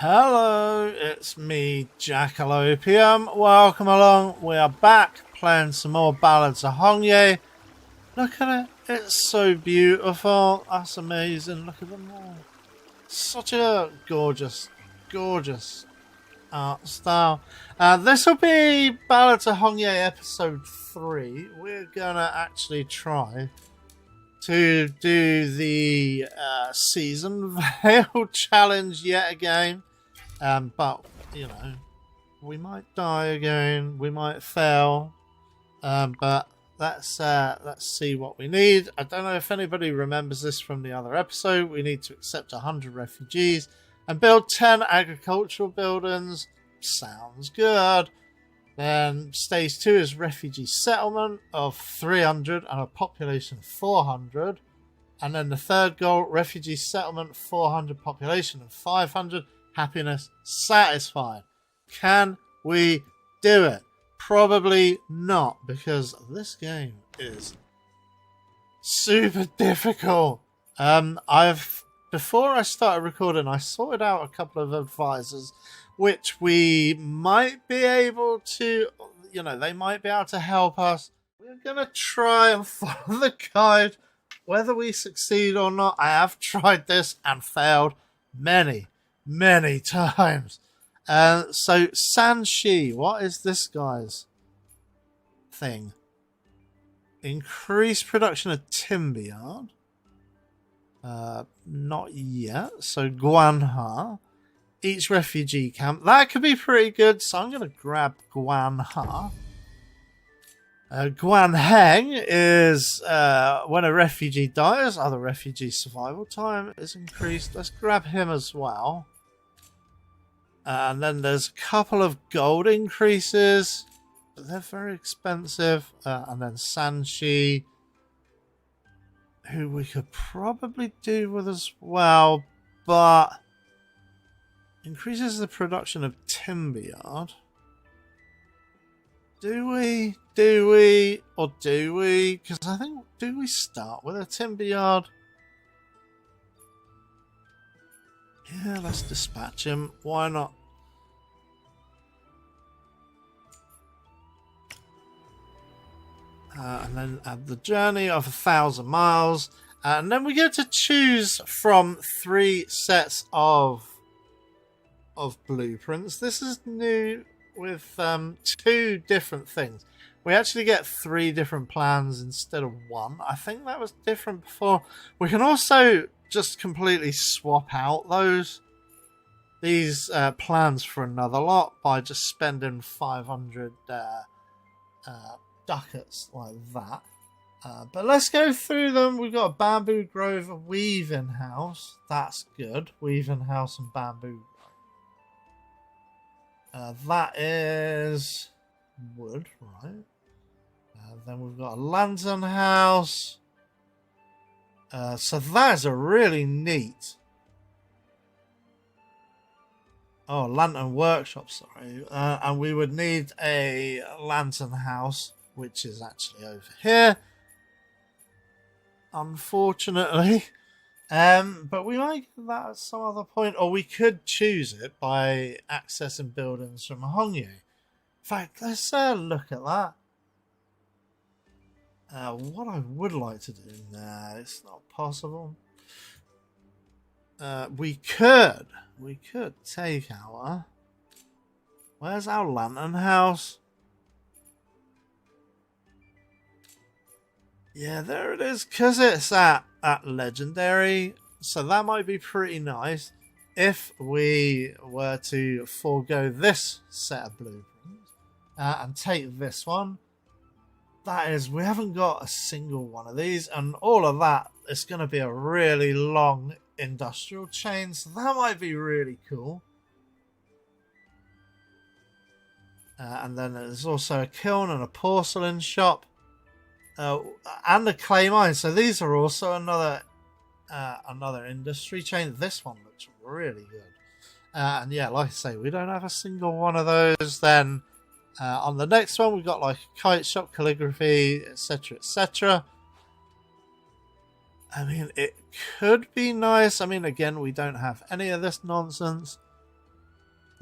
Hello, it's me, Jack-a-Lopium. Welcome along. We are back playing some more Ballads of Hongye. Look at it. It's so beautiful. That's amazing. Look at them all. Such a gorgeous, gorgeous art style. This will be Ballads of Hongye episode 3. We're going to actually try to do the Seasun Vale challenge yet again. But, you know, we might die again, we might fail, but let's see what we need. I don't know if anybody remembers this from the other episode. We need to accept 100 refugees and build 10 agricultural buildings. Sounds good. Then stage 2 is refugee settlement of 300 and a population of 400. And then the third goal, refugee settlement, 400, population of 500. Happiness satisfied. Can we do it? Probably not, because this game is super difficult. Before I started recording, I sorted out a couple of advisors which we might be able to, they might be able to help us. We're going to try and follow the guide. Whether we succeed or not, I have tried this and failed many times. So Sanshi, what is this guy's thing? Increase production of timber yard. Not yet. So Guanha. Each refugee camp. That could be pretty good. So I'm going to grab Guanha. Guanheng is when a refugee dies, other refugee survival time is increased. Let's grab him as well. And then there's a couple of gold increases, but they're very expensive. And then Sanshi, who we could probably do with as well, but increases the production of timber yard. Do we? Or do we? Because I think, do we start with a timber yard? Yeah, let's dispatch him. Why not? And then add the journey of 1,000 miles. And then we get to choose from 3 sets of blueprints. This is new with 2 different things. We actually get 3 different plans instead of 1. I think that was different before. We can also just completely swap out these plans for another lot by just spending 500 ducats like that. But let's go through them. We've got a bamboo grove, a weaving house. That's good. Weaving house and bamboo. That is wood, right? Then we've got a lantern house. So that is a really neat. Oh, lantern workshop, sorry. And we would need a lantern house, which is actually over here. Unfortunately. But we might get that at some other point, or we could choose it by accessing buildings from Hongye. In fact, let's look at that. What I would like to do, nah, it's not possible. We could take our. Where's our lantern house? Yeah, there it is, because it's at legendary, so that might be pretty nice if we were to forego this set of blueprints and take this one. That is, we haven't got a single one of these, and all of that is going to be a really long industrial chain, so that might be really cool. And then there's also a kiln and a porcelain shop. And a clay mine. So these are also another industry chain. This one looks really good. And yeah, like I say, we don't have a single one of those. Then on the next one, we've got like a kite shop, calligraphy, etc., etc. I mean, it could be nice. I mean, again, we don't have any of this nonsense.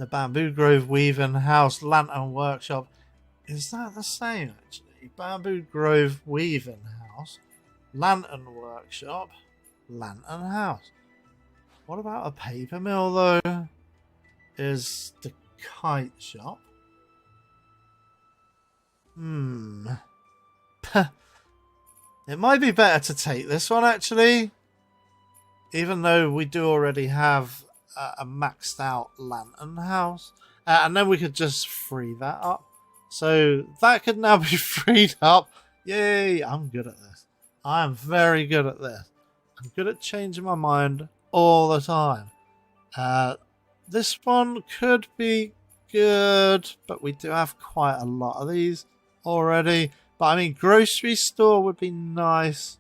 The Bamboo Grove Weaving House, Lantern Workshop. Is that the same, actually? Bamboo Grove Weaving House, Lantern Workshop, Lantern House. What about a paper mill, though? Is the kite shop? It might be better to take this one, actually. Even though we do already have a maxed out lantern house. And then we could just free that up. So that could now be freed up. Yay, I'm good at this. I am very good at this. I'm good at changing my mind all the time. This one could be good, but we do have quite a lot of these already. But I mean, grocery store would be nice.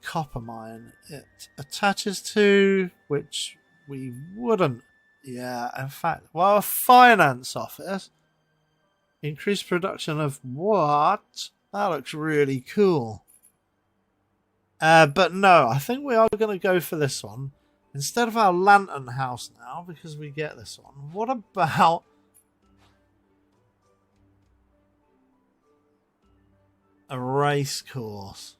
Copper mine it attaches to, which we wouldn't. Yeah, in fact, well, a finance office. Increased production of what? That looks really cool. But no, I think we are going to go for this one. Instead of our lantern house now, because we get this one. What about a race course?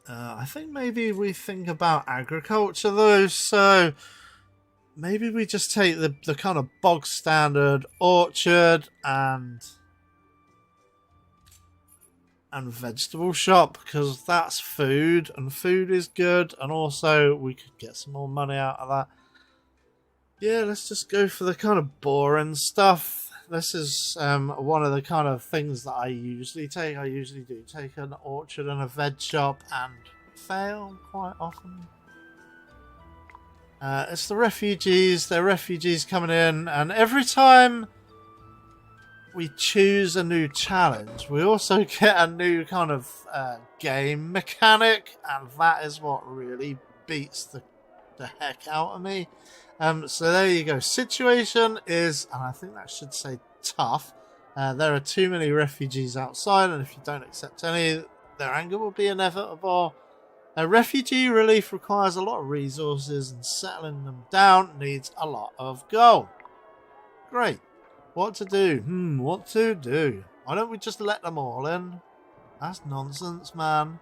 I think maybe we think about agriculture though, so maybe we just take the kind of bog standard orchard and vegetable shop, because that's food and food is good, and also we could get some more money out of that. Yeah, let's just go for the kind of boring stuff. This is one of the kind of things that I usually take. I usually do take an orchard and a veg shop and fail quite often. It's the refugees. They're refugees coming in, and every time we choose a new challenge, we also get a new kind of game mechanic, and that is what really beats the heck out of me. So there you go. Situation is, and I think that should say tough. There are too many refugees outside, and if you don't accept any, their anger will be inevitable. Refugee relief requires a lot of resources, and settling them down needs a lot of gold. Great. What to do? What to do? Why don't we just let them all in? That's nonsense, man.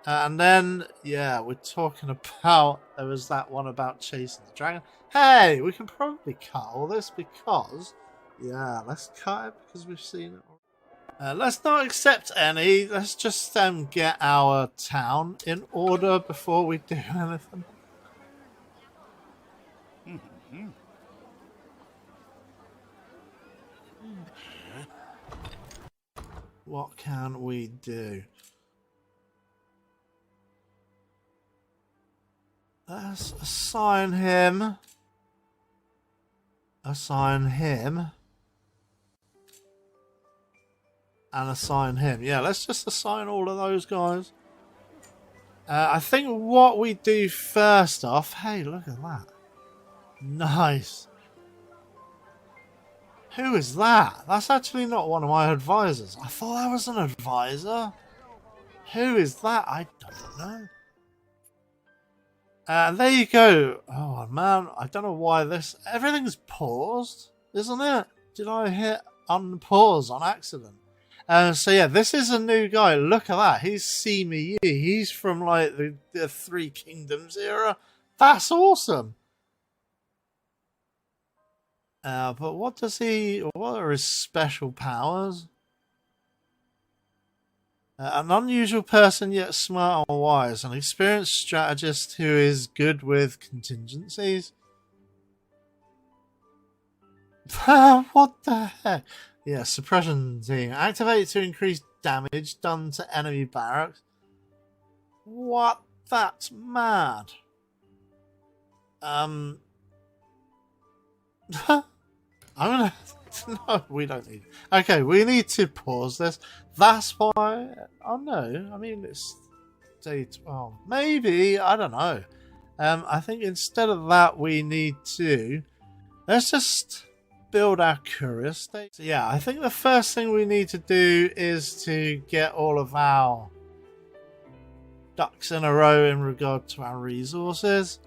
And then, yeah, we're talking about, there was that one about chasing the dragon. Hey, we can probably cut all this because, yeah, let's cut it because we've seen it. Let's not accept any. Let's just get our town in order before we do anything. What can we do? Let's assign him. Assign him. And assign him. Yeah, let's just assign all of those guys. I think what we do first off... Hey, look at that. Nice. Who is that? That's actually not one of my advisors. I thought that was an advisor. Who is that? I don't know. There you go. Oh, man. I don't know why this... Everything's paused, isn't it? Did I hit unpause on accident? So, yeah, this is a new guy. Look at that. He's Simi. He's from, like, the Three Kingdoms era. That's awesome. But what does he... What are his special powers? An unusual person, yet smart and wise. An experienced strategist who is good with contingencies. What the heck? Yeah, suppression team. Activate to increase damage done to enemy barracks. What? That's mad. I'm gonna... No, we don't need it. Okay, we need to pause this. That's why... Oh, no. I mean, it's day 12. Maybe. I don't know. I think instead of that, we need to... Let's just build our courier state. So, yeah, I think the first thing we need to do is to get all of our ducks in a row in regard to our resources.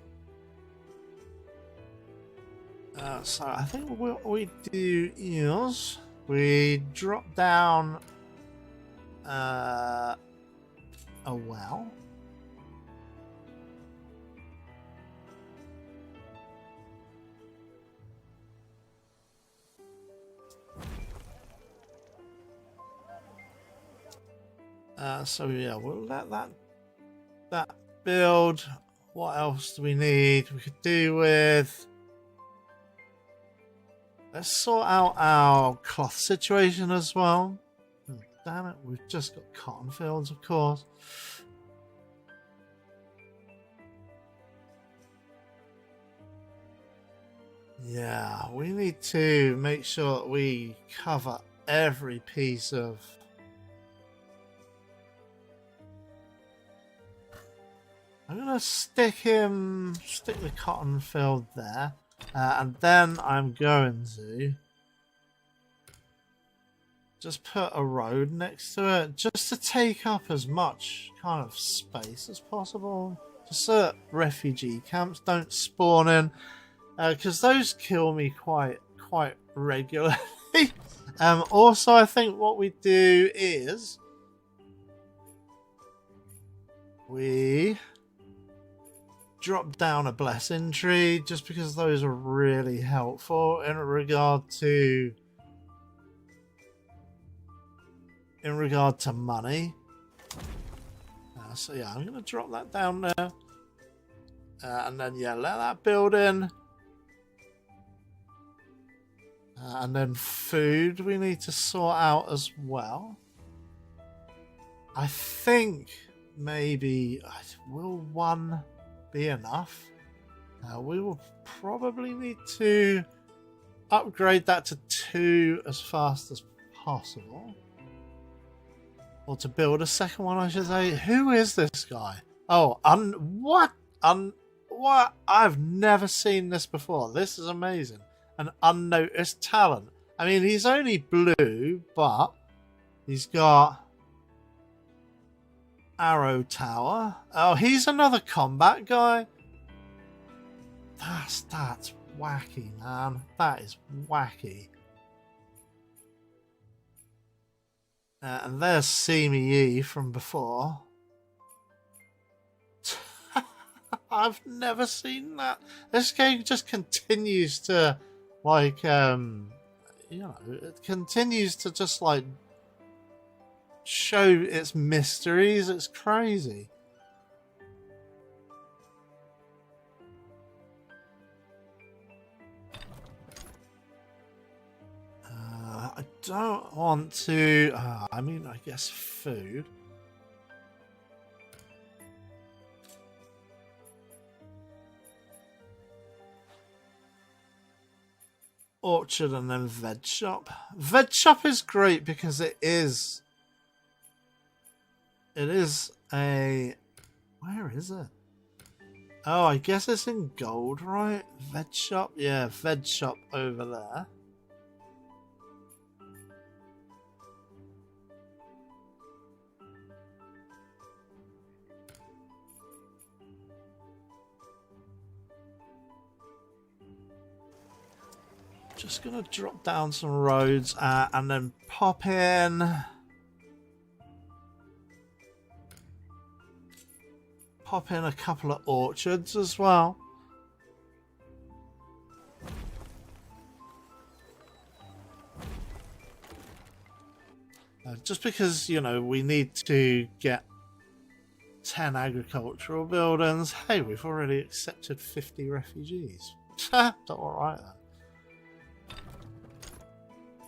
So I think what we do is we drop down a well. So yeah, we'll let that build. What else do we need? We could do with. Let's sort out our cloth situation as well. Oh, damn it, we've just got cotton fields, of course. Yeah, we need to make sure that we cover every piece of. I'm gonna stick the cotton field there, and then I'm going to just put a road next to it, just to take up as much kind of space as possible, just so that refugee camps don't spawn in, because those kill me quite regularly. Also, I think what we do is we drop down a blessing tree, just because those are really helpful in regard to money. So yeah, I'm gonna drop that down there, and then yeah, let that build in, and then food we need to sort out as well. I think maybe will one be enough? We will probably need to upgrade that to 2 as fast as possible, or to build a second one, I should say. Who is this guy? Oh, what? I've never seen this before. This is amazing. An unnoticed talent. I mean, he's only blue, but he's got Arrow Tower. Oh, he's another combat guy. That's wacky, man. That is wacky. And there's Simi from before. I've never seen that. This game just continues to, like, it continues to just, like, show its mysteries. It's crazy. I don't want to. I mean, I guess food. Orchard and then veg shop. Veg shop is great because it is a. Where is it? Oh, I guess it's in gold, right? Veg shop? Yeah, veg shop over there. Just gonna drop down some roads and then pop in a couple of orchards as well. Just because, you know, we need to get 10 agricultural buildings. Hey, we've already accepted 50 refugees. Alright then.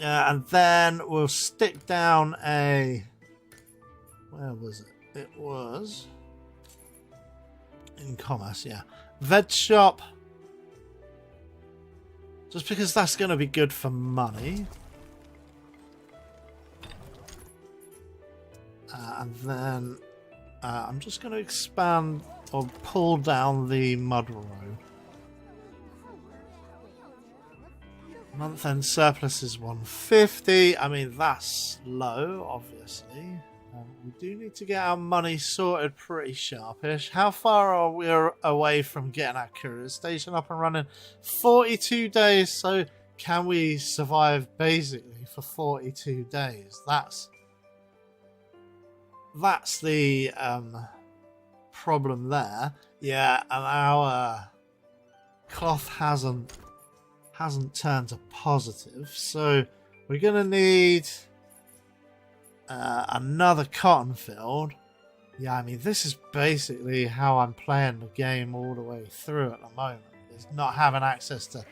Yeah, and then we'll stick down a. Where was it? It was in commerce, yeah. Veg shop. Just because that's going to be good for money. And then I'm just going to expand or pull down the mud row. Month end surplus is 150. I mean, that's low, obviously. We do need to get our money sorted pretty sharpish. How far are we away from getting our courier station up and running? 42 days, so can we survive basically for 42 days? That's the problem there. Yeah, and our cloth hasn't turned to positive, so we're gonna need another cotton field. Yeah, I mean, this is basically how I'm playing the game all the way through at the moment, is not having access to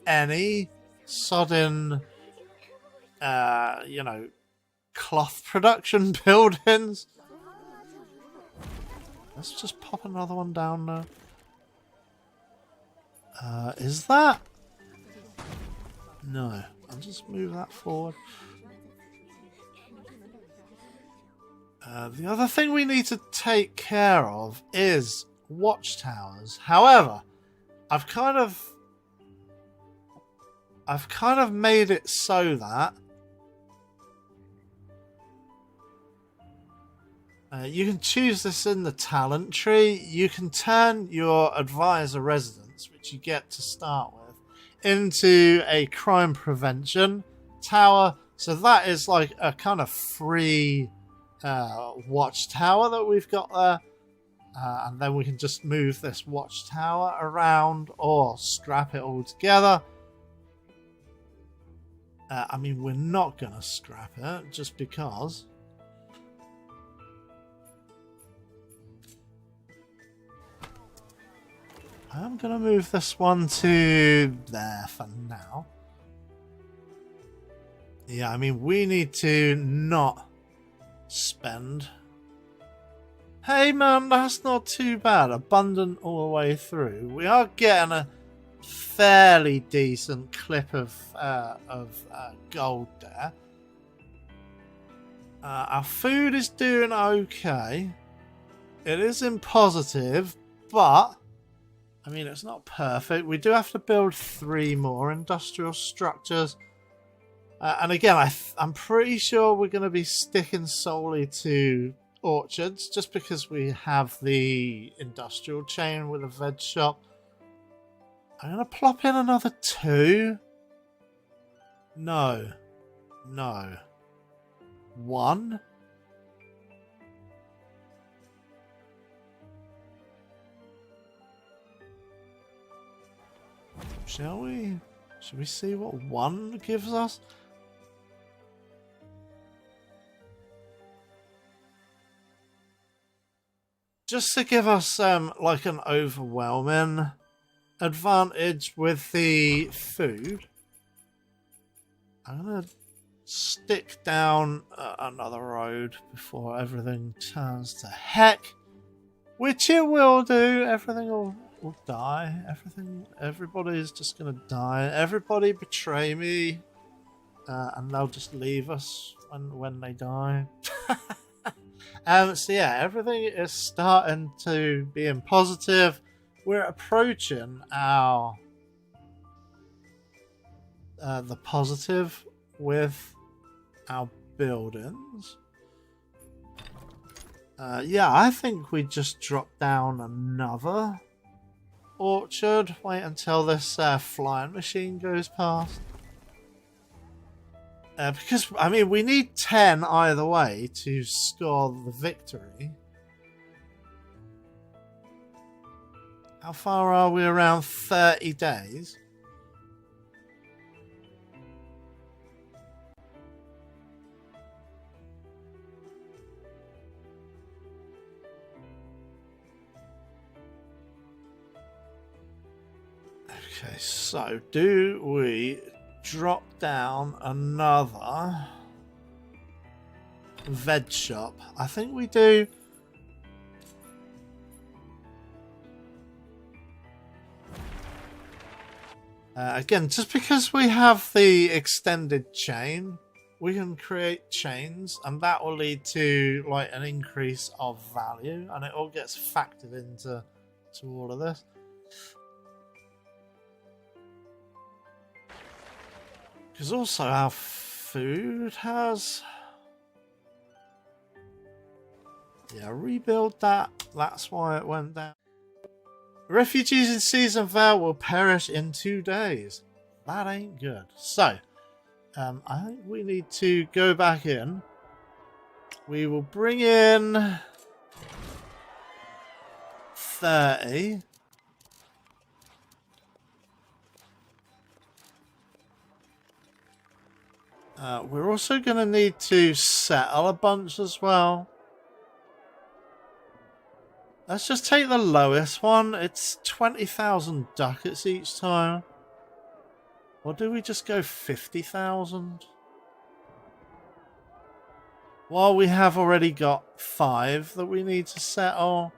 any sodden you know, cloth production buildings. Let's just pop another one down now. Is that? No, I'll just move that forward. The other thing we need to take care of is watchtowers. However, I've kind of made it so that you can choose this in the talent tree. You can turn your advisor residence, which you get to start with, into a crime prevention tower. So that is like a kind of free watchtower that we've got there. And then we can just move this watchtower around or scrap it all together. I mean, we're not going to scrap it just because. I'm going to move this one to there for now. Yeah, I mean, we need to not spend. Hey man, that's not too bad. Abundant all the way through. We are getting a fairly decent clip of gold there. Our food is doing okay. It is in positive, but I mean, it's not perfect. We do have to build 3 more industrial structures. And again, I'm pretty sure we're going to be sticking solely to orchards just because we have the industrial chain with a veg shop. I'm going to plop in another 2. No. 1. Shall we? Should we see what 1 gives us? Just to give us like an overwhelming advantage with the food, I'm going to stick down another road before everything turns to heck, which it will do. Everything will die. Everybody's just going to die. Everybody betray me, and they'll just leave us when they die. So yeah, everything is starting to be in positive. We're approaching our the positive with our buildings. Yeah, I think we just drop down another orchard. Wait until this flying machine goes past. Because, I mean, we need 10 either way to score the victory. How far are we? Around 30 days. Okay, so do we drop down another veg shop? I think we do. Again, just because we have the extended chain, we can create chains, and that will lead to like an increase of value, and it all gets factored into all of this. Because also our food has Yeah, rebuild that. That's why it went down. Refugees in Seasun Vale will perish in 2 days. That ain't good. So, I think we need to go back in. We will bring in 30. We're also going to need to settle a bunch as well. Let's just take the lowest one. It's 20,000 ducats each time. Or do we just go 50,000? Well, we have already got 5 that we need to settle.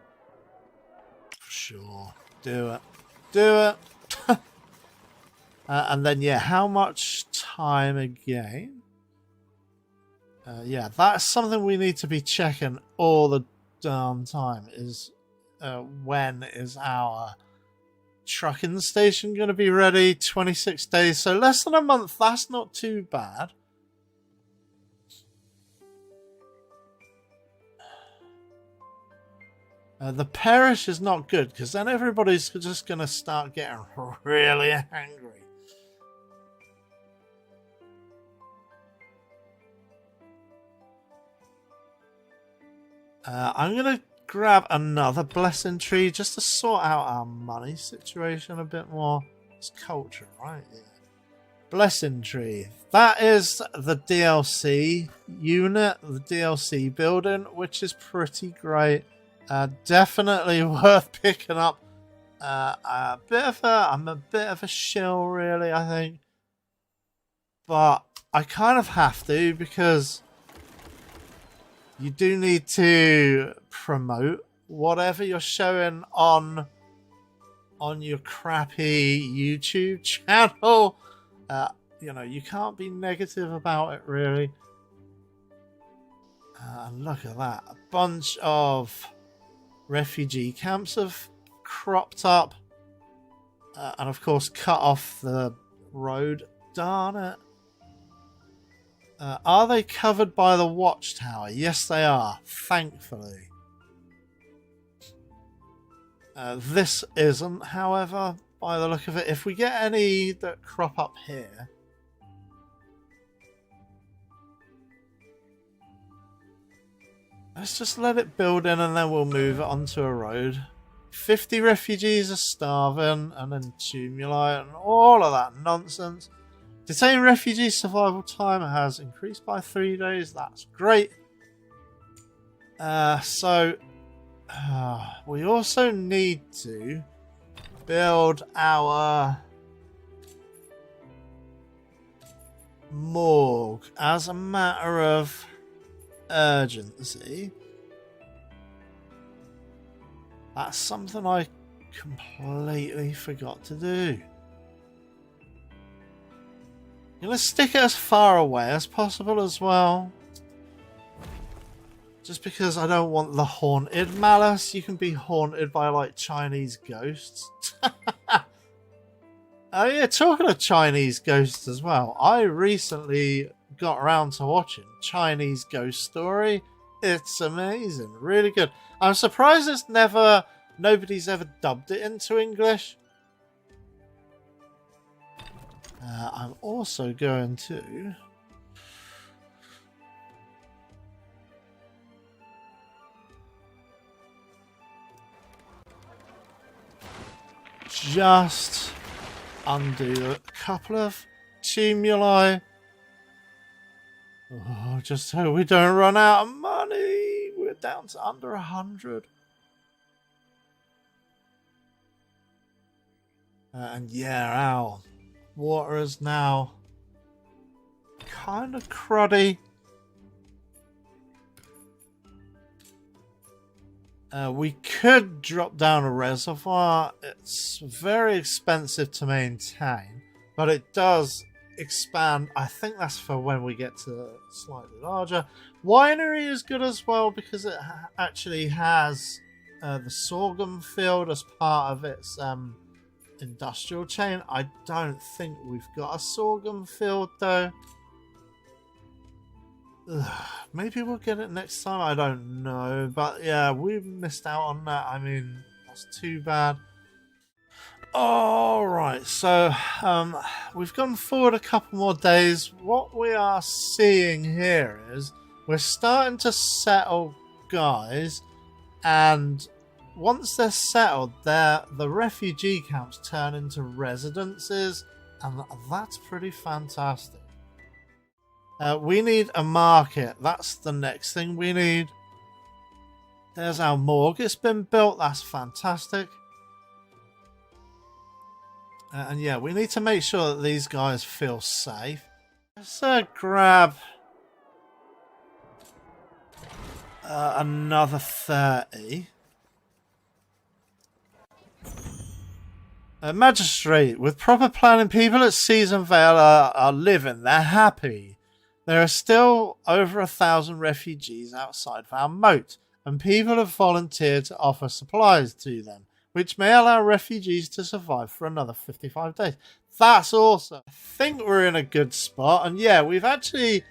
Sure. Do it. Do it. And then, yeah, how much time again? Yeah, that's something we need to be checking all the darn time. Is when is our trucking station going to be ready? 26 days, so less than a month. That's not too bad. The parish is not good because then everybody's just going to start getting really angry. I'm going to grab another blessing tree just to sort out our money situation a bit more. It's culture, right? Yeah. Blessing tree. That is the DLC unit, the DLC building, which is pretty great. Definitely worth picking up. I'm a bit of a shill, really, I think. But I kind of have to because you do need to promote whatever you're showing on your crappy YouTube channel. You know, you can't be negative about it, really. And look at that. A bunch of refugee camps have cropped up. And, of course, cut off the road. Darn it. Are they covered by the watchtower? Yes, they are. Thankfully. This isn't, however, by the look of it. If we get any that crop up here... let's just let it build in and then we'll move it onto a road. 50 refugees are starving and then tumuli and all of that nonsense. Detained refugee survival time has increased by 3 days. That's great. We also need to build our morgue as a matter of urgency. That's something I completely forgot to do. I'm going to stick it as far away as possible as well. Just because I don't want the haunted malice. You can be haunted by like Chinese ghosts. Oh yeah, talking of Chinese ghosts as well. I recently got around to watching Chinese Ghost Story. It's amazing. Really good. I'm surprised nobody's ever dubbed it into English. I'm also going to just undo a couple of tumuli. Oh, just so we don't run out of money. We're down to under 100. And yeah, our water is now kind of cruddy. We could drop down a reservoir. It's very expensive to maintain, but it does expand. I think that's for when we get to slightly larger. Winery is good as well because it actually has the sorghum field as part of its industrial chain. I don't think we've got a sorghum field though. Maybe we'll get it next time, I don't know. But yeah, we missed out on that. I mean, that's too bad. Alright, so we've gone forward a couple more days. What we are seeing here is we're starting to settle guys, and once they're settled, the refugee camps turn into residences, and that's pretty fantastic. We need a market. That's the next thing we need. There's our morgue. It's been built. That's fantastic. And yeah, we need to make sure that these guys feel safe. Let's grab another 30. Magistrate, with proper planning, people at Seasun Vale are living. They're happy. There are still over 1,000 refugees outside our moat, and people have volunteered to offer supplies to them, which may allow refugees to survive for another 55 days. That's awesome. I think we're in a good spot. And yeah, we've actually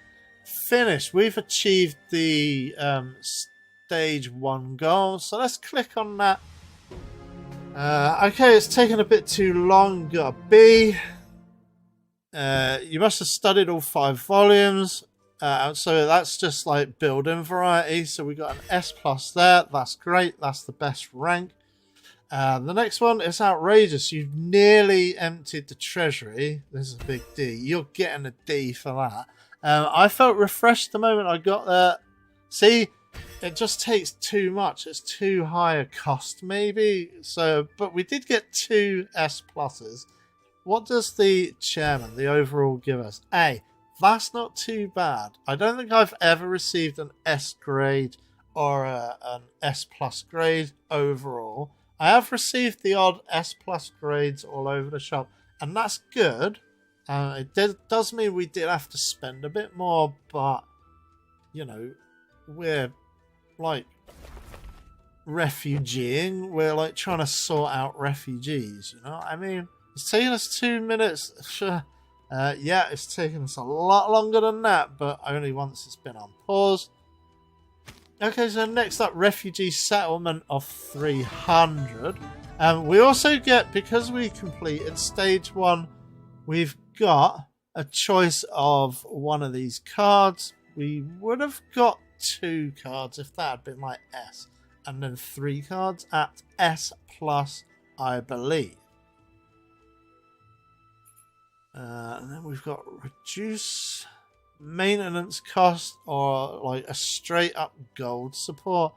finished. We've achieved the stage 1 goal. So let's click on that. Okay, it's taken a bit too long. Got a B. You must have studied all 5 volumes. So that's just like building variety. So we got an S+ there. That's great. That's the best rank. The next one is outrageous. You've nearly emptied the treasury. This is a big D. You're getting a D for that. I felt refreshed the moment I got there. See, it just takes too much. It's too high a cost, maybe. So, but we did get 2 S+. What does the chairman, the overall, give us? A. That's not too bad. I don't think I've ever received an S grade or an S+ grade overall. I have received the odd S+ grades all over the shop, and that's good. It does mean we did have to spend a bit more, but, you know, we're, like, refugeeing. We're, like, trying to sort out refugees, you know what I mean? It's taking us 2 minutes. Sure. Yeah, it's taken us a lot longer than that, but only once it's been on pause. Okay, so next up, refugee settlement of 300. We also get, because we completed stage 1, we've got a choice of one of these cards. We would have got 2 cards if that had been like S, and then 3 cards at S+, I believe. And then we've got reduce maintenance cost, or like a straight up gold support.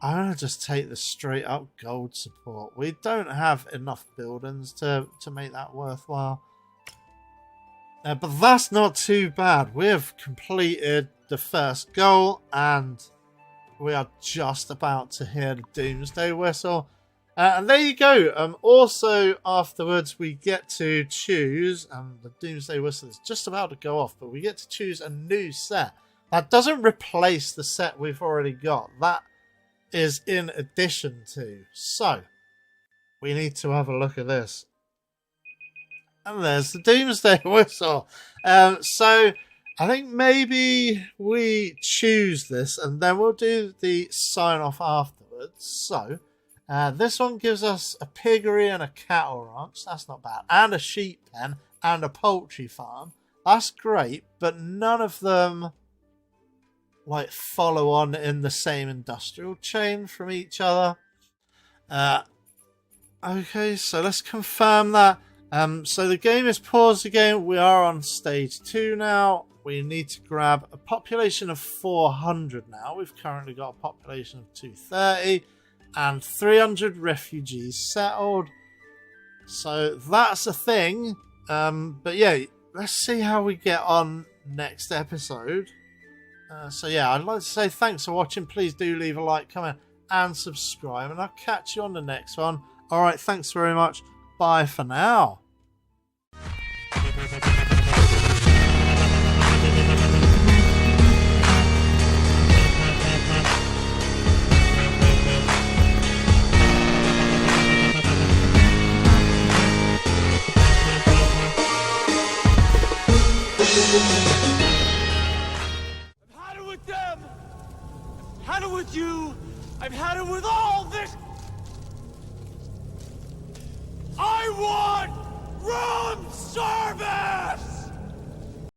I'm gonna just take the straight up gold support. We don't have enough buildings to make that worthwhile. But that's not too bad. We've completed the first goal, and we are just about to hear the doomsday whistle. And there you go. Also, afterwards, we get to choose, and the doomsday whistle is just about to go off, but we get to choose a new set. That doesn't replace the set we've already got. That is in addition to. So, we need to have a look at this. And there's the doomsday whistle. So, I think maybe we choose this, and then we'll do the sign-off afterwards. So, this one gives us a piggery and a cattle ranch. That's not bad. And a sheep pen and a poultry farm. That's great, but none of them like follow on in the same industrial chain from each other. Okay, so let's confirm that. So the game is paused again. We are on stage 2 now. We need to grab a population of 400 now. We've currently got a population of 230. And 300 refugees settled. So that's a thing. But yeah, let's see how we get on next episode. So yeah, I'd like to say thanks for watching. Please do leave a like, comment, and subscribe. And I'll catch you on the next one. Alright, thanks very much. Bye for now. How do I've had it with all this. I want